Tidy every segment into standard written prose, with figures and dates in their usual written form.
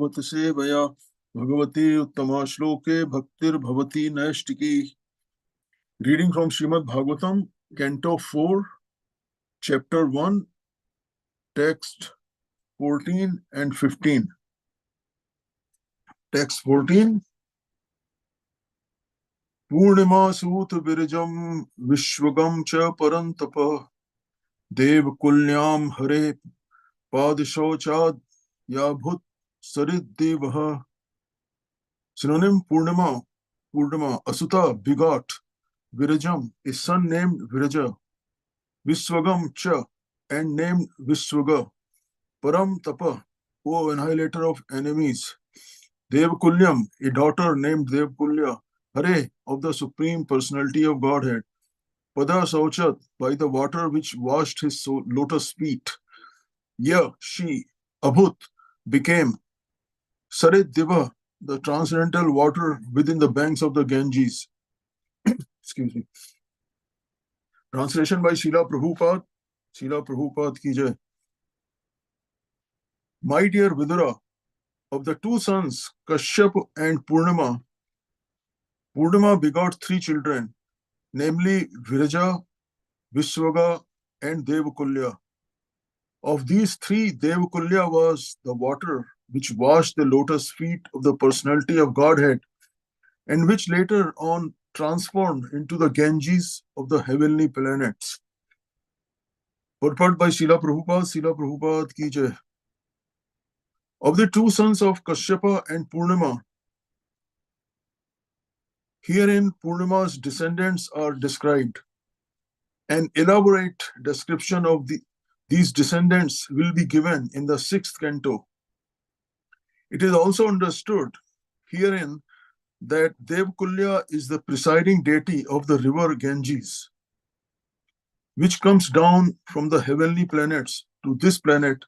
भगवत सेवया भगवती उत्तमा श्लोके भक्तिर्भवति नैष्टिकी. Reading from Srimad Bhagavatam, Canto 4, Chapter 1, Text 14 and 15. Text 14. Purnima Sut Virjam Vishwagam Cha Parantapa Dev Kulyam Hare Padashochad Yabhut Sariddevaha. Synonym: Purnima, Asuta, begot. Virajam, a son named Viraja. Viswagam Cha, and named Viswaga. Param Tapa, O annihilator of enemies. Devkulyam, a daughter named Devkulya. Hare, of the Supreme Personality of Godhead. Pada Sauchat, by the water which washed his lotus feet. Ya, she, Abhut, became. Sarit Diva, the transcendental water within the banks of the Ganges. Excuse me. Translation by Srila Prabhupada. Srila Prabhupada ki jai. My dear Vidura, of the two sons, Kashyap and Purnima, Purnima begot three children, namely Viraja, Viswaga, and Devakulya. Of these three, Devakulya was the water which washed the lotus feet of the personality of Godhead, and which later on transformed into the Ganges of the heavenly planets. Purport by Srila Prabhupada ki jai. Of the two sons of Kashyapa and Purnima, herein Purnima's descendants are described. An elaborate description of these descendants will be given in the 6th canto. It is also understood herein that Devkulya is the presiding deity of the river Ganges, which comes down from the heavenly planets to this planet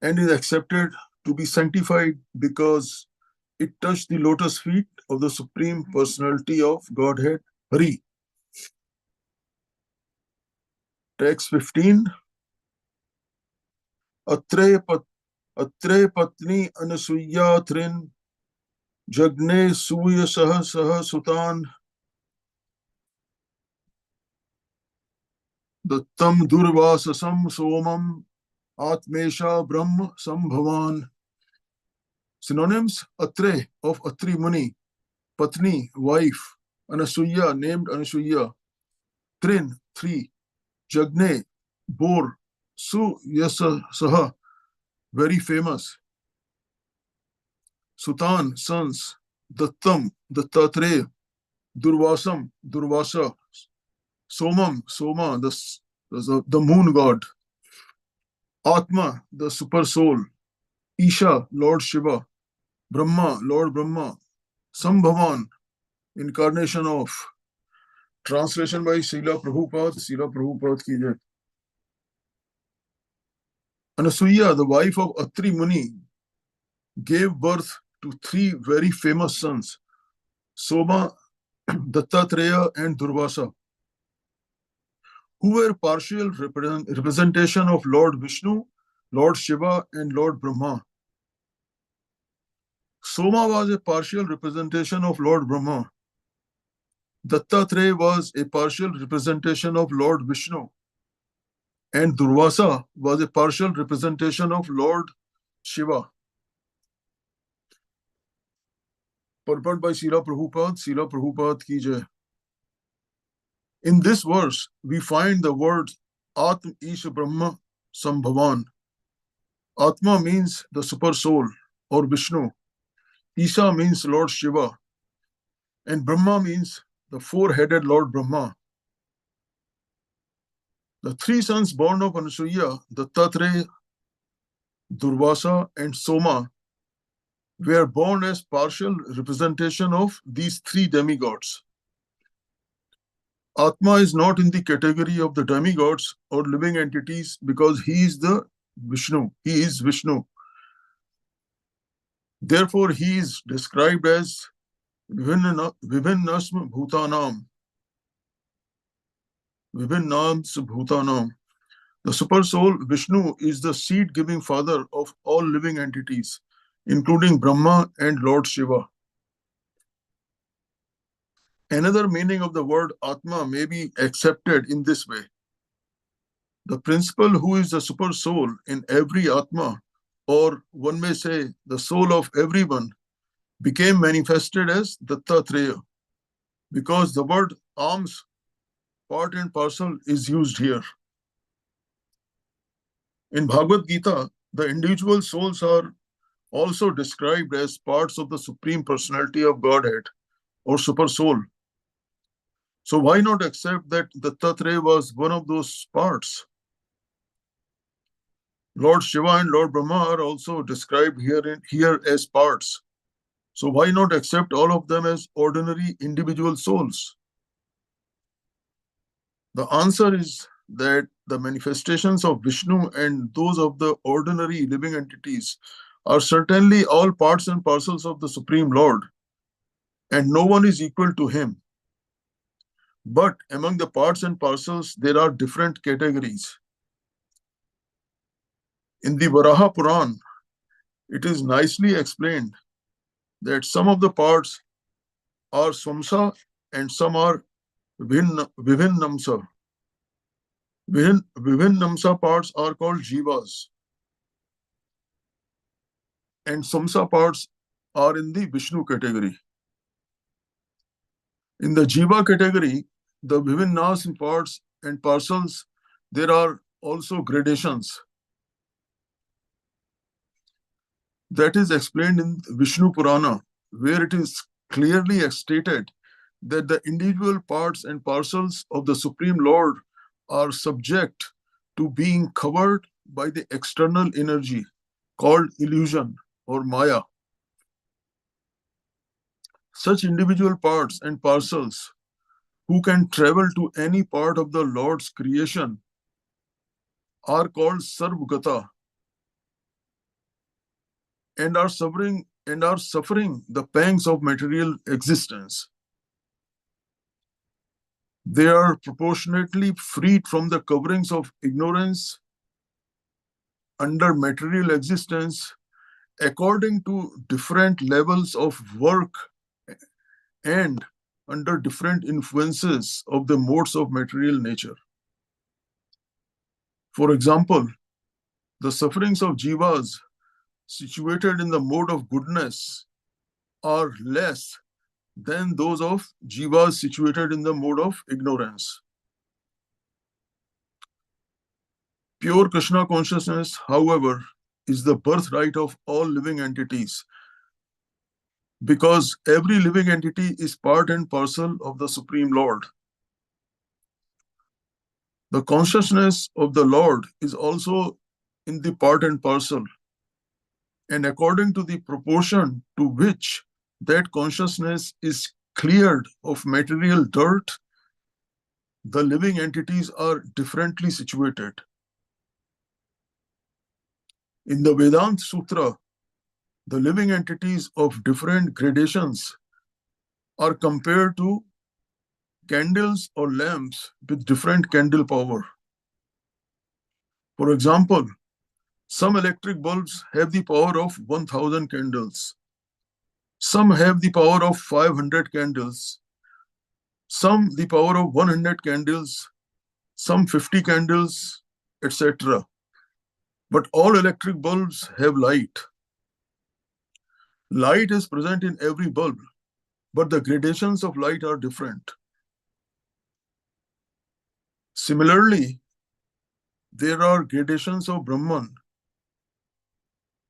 and is accepted to be sanctified because it touched the lotus feet of the Supreme Personality of Godhead, Hari. Text 15. Atre patni anasuya thrin jagne suya saha sutan dattam durvasasam somam atmesha brahma sambhavan. Synonyms: Atre, of Atri Muni, Patni, wife, Anasuya, named Anasuya, Trin, three, Jagne, bore, Su Yasa Saha, very famous, Sutan, sons, Dattam, Dattatreya, Durvasam, Durvasa, Somam, Soma, the moon god, Atma, the super soul, Isha, Lord Shiva, Brahma, Lord Brahma, Sambhavan, incarnation of. Translation by Srila Prabhupada ki jai. Anasuya, the wife of Atri Muni, gave birth to three very famous sons, Soma, Dattatreya, and Durvasa, who were partial representation of Lord Vishnu, Lord Shiva, and Lord Brahma. Soma was a partial representation of Lord Brahma. Dattatreya was a partial representation of Lord Vishnu, and Durvasa was a partial representation of Lord Shiva. Purport by Srila Prabhupada ki jai. In this verse, we find the words Atma Isha Brahma Sambhavan. Atma means the super soul or Vishnu. Isha means Lord Shiva. And Brahma means the four-headed Lord Brahma. The three sons born of Anasuya, Dattatreya, Durvasa, and Soma, were born as partial representation of these three demigods. Atma is not in the category of the demigods or living entities because he is the Vishnu. He is Vishnu. Therefore, he is described as Vibhinnasma Bhutanam. Vibhinnams Bhutanam. The super soul, Vishnu, is the seed-giving father of all living entities. including Brahma and Lord Shiva. Another meaning of the word Atma may be accepted in this way. The principle who is the super soul in every Atma, or one may say the soul of everyone, became manifested as Dattatreya, because the word arms, part and parcel, is used here. In Bhagavad Gita, the individual souls are also described as parts of the Supreme Personality of Godhead, or super soul. So why not accept that Dattatreya was one of those parts? Lord Shiva and Lord Brahma are also described here as parts. So why not accept all of them as ordinary individual souls? The answer is that the manifestations of Vishnu and those of the ordinary living entities are certainly all parts and parcels of the Supreme Lord, and no one is equal to him. But among the parts and parcels, there are different categories. In the Varaha Puran, it is nicely explained that some of the parts are Swamsa and some are Vivinnamsa. Vivinnamsa parts are called Jivas, and Swamsa parts are in the Vishnu category. In the Jiva category, the Vivinnas parts and parcels, there are also gradations. That is explained in Vishnu Purana, where it is clearly stated that the individual parts and parcels of the Supreme Lord are subject to being covered by the external energy called illusion or Maya. Such individual parts and parcels who can travel to any part of the Lord's creation are called Sarvgata and are suffering the pangs of material existence. They are proportionately freed from the coverings of ignorance under material existence according to different levels of work and under different influences of the modes of material nature. For example, the sufferings of jivas situated in the mode of goodness are less than those of jivas situated in the mode of ignorance. Pure Krishna consciousness, however, is the birthright of all living entities, because every living entity is part and parcel of the Supreme Lord. The consciousness of the Lord is also in the part and parcel, and according to the proportion to which that consciousness is cleared of material dirt, the living entities are differently situated. In the Vedanta Sutra, the living entities of different gradations are compared to candles or lamps with different candle power. For example, some electric bulbs have the power of 1000 candles. Some have the power of 500 candles. Some the power of 100 candles. Some 50 candles, etc. But all electric bulbs have light. Light is present in every bulb, but the gradations of light are different. Similarly, there are gradations of Brahman.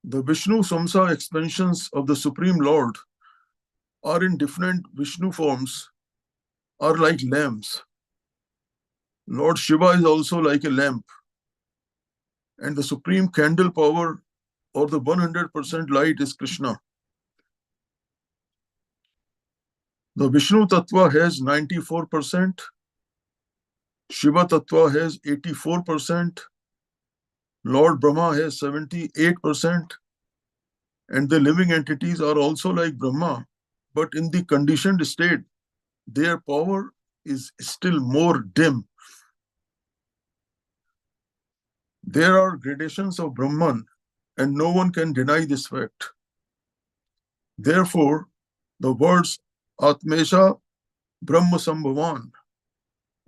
The Vishnu Samsa expansions of the Supreme Lord are in different Vishnu forms, are like lamps. Lord Shiva is also like a lamp, and the supreme candle power or the 100% light is Krishna. The Vishnu Tattva has 94%, Shiva Tattva has 84%, Lord Brahma has 78%, and the living entities are also like Brahma, but in the conditioned state, their power is still more dim. There are gradations of Brahman, and no one can deny this fact. Therefore, the words Atmesha Brahma Sambhavan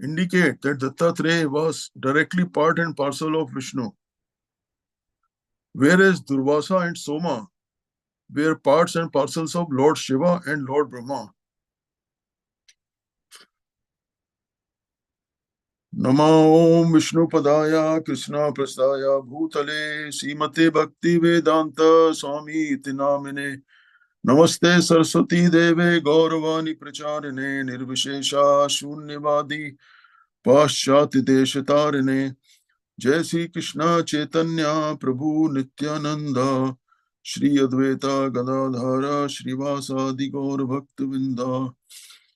indicate that Dattatreya was directly part and parcel of Vishnu, whereas Durvasa and Soma were parts and parcels of Lord Shiva and Lord Brahma. Namo Om Vishnu Padaya Krishna Prasthaya Bhutale Srimate Bhakti Vedanta Swami Iti Namine Namaste Saraswati Deve Gauravani Pracharine Nirvishesha Shunyavadi Paschati Deshatarine Jai Sri Krishna Chaitanya Prabhu Nityananda Shri Advaita Gadadhara Srivasadi Gaur Bhaktavinda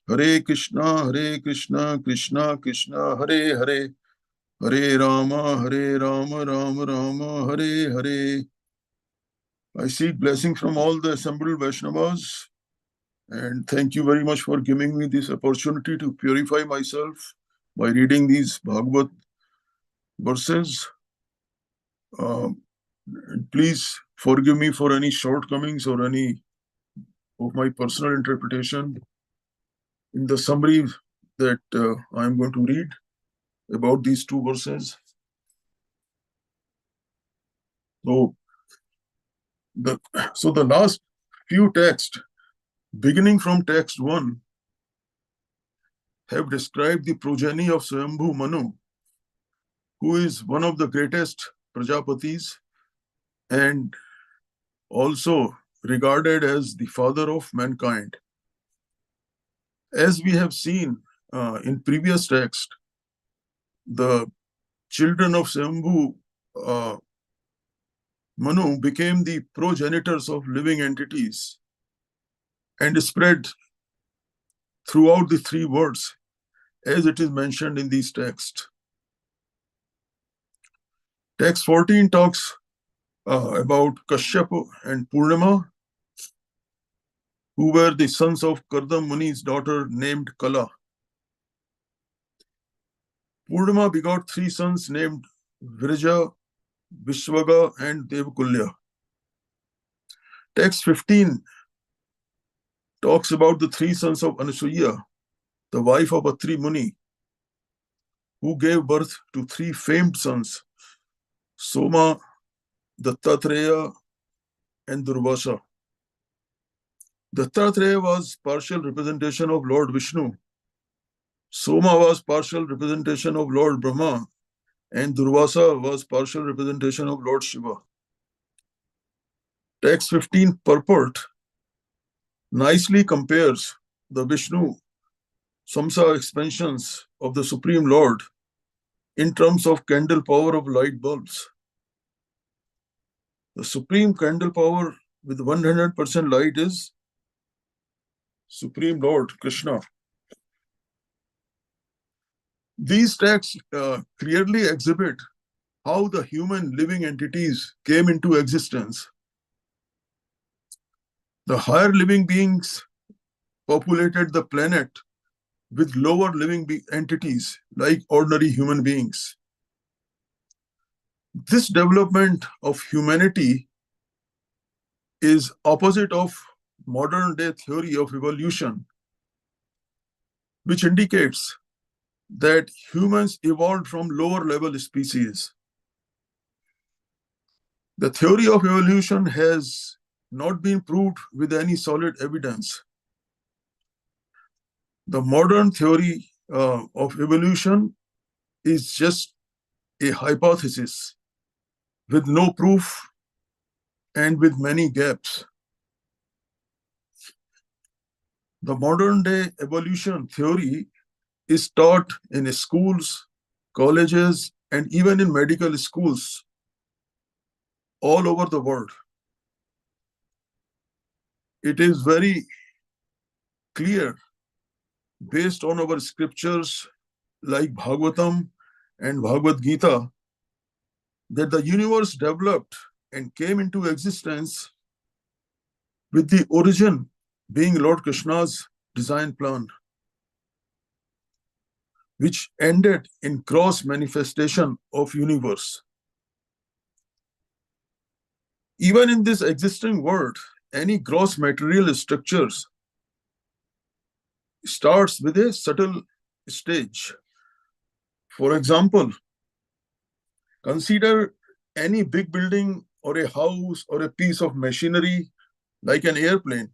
Hare Krishna Krishna Krishna Hare Hare Hare Rama Rama Rama Hare Hare. I seek blessing from all the assembled Vaishnavas, and thank you very much for giving me this opportunity to purify myself by reading these Bhagavad verses. Please forgive me for any shortcomings or any of my personal interpretation. In the summary that I am going to read about these two verses. So the last few texts, beginning from text 1, have described the progeny of Swayambhu Manu, who is one of the greatest Prajapatis and also regarded as the father of mankind. As we have seen in previous text, the children of Swayambhu Manu became the progenitors of living entities and spread throughout the three worlds, as it is mentioned in these texts. Text 14 talks about Kashyapa and Purnima, who were the sons of Kardam Muni's daughter named Kala. Purnima begot three sons named Virja, Vishwaga, and Devakulya. Text 15 talks about the three sons of Anasuya, the wife of Atri Muni, who gave birth to three famed sons, Soma, Dattatreya, and Durvasa. Dattatreya was partial representation of Lord Vishnu, Soma was partial representation of Lord Brahma, and Durvasa was partial representation of Lord Shiva. Text 15 purport nicely compares the Vishnu Samsa expansions of the Supreme Lord in terms of candle power of light bulbs. The supreme candle power with 100% light is Supreme Lord Krishna. These texts clearly exhibit how the human living entities came into existence. The higher living beings populated the planet with lower living entities like ordinary human beings. This development of humanity is opposite of modern day theory of evolution, which indicates that humans evolved from lower level species. The theory of evolution has not been proved with any solid evidence. The modern theory of evolution is just a hypothesis with no proof and with many gaps. The modern day evolution theory is taught in schools, colleges, and even in medical schools all over the world. It is very clear, based on our scriptures like Bhagavatam and Bhagavad Gita, that the universe developed and came into existence with the origin being Lord Krishna's design plan, which ended in cross manifestation of universe. Even in this existing world, any gross material structures starts with a subtle stage. For example, consider any big building or a house or a piece of machinery like an airplane.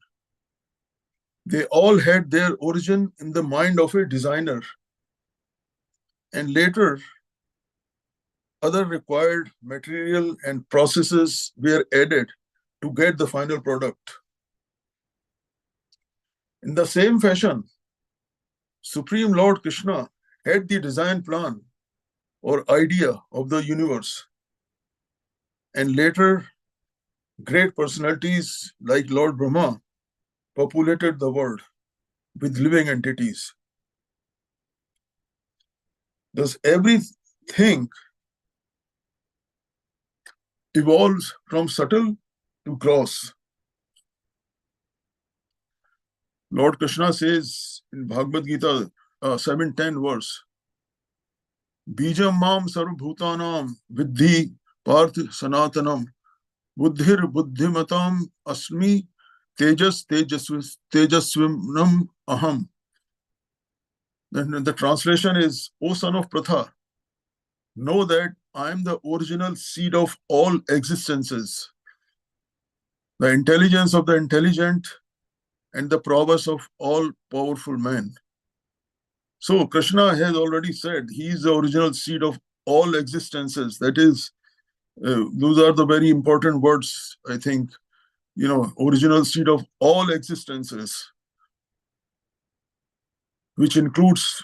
They all had their origin in the mind of a designer, and later other required material and processes were added to get the final product. In the same fashion, Supreme Lord Krishna had the design plan or idea of the universe, and later great personalities like Lord Brahma populated the world with living entities. Thus, everything evolves from subtle to gross. Lord Krishna says in Bhagavad Gita 7:10 verse, Bijam mam sarvbhutanam vidhi parth sanatanam buddhir buddhimatam asmi tejasvimnam aham. Then the translation is, O son of Pratha, know that I am the original seed of all existences, the intelligence of the intelligent, and the prowess of all powerful men. So Krishna has already said he is the original seed of all existences. That is, those are the very important words, I think, original seed of all existences, which includes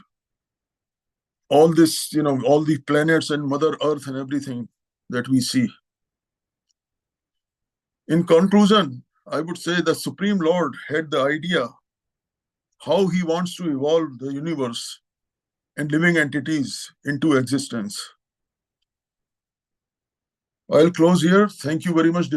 all this, all the planets and Mother Earth and everything that we see. In conclusion, I would say the Supreme Lord had the idea how he wants to evolve the universe and living entities into existence. I'll close here. Thank you very much.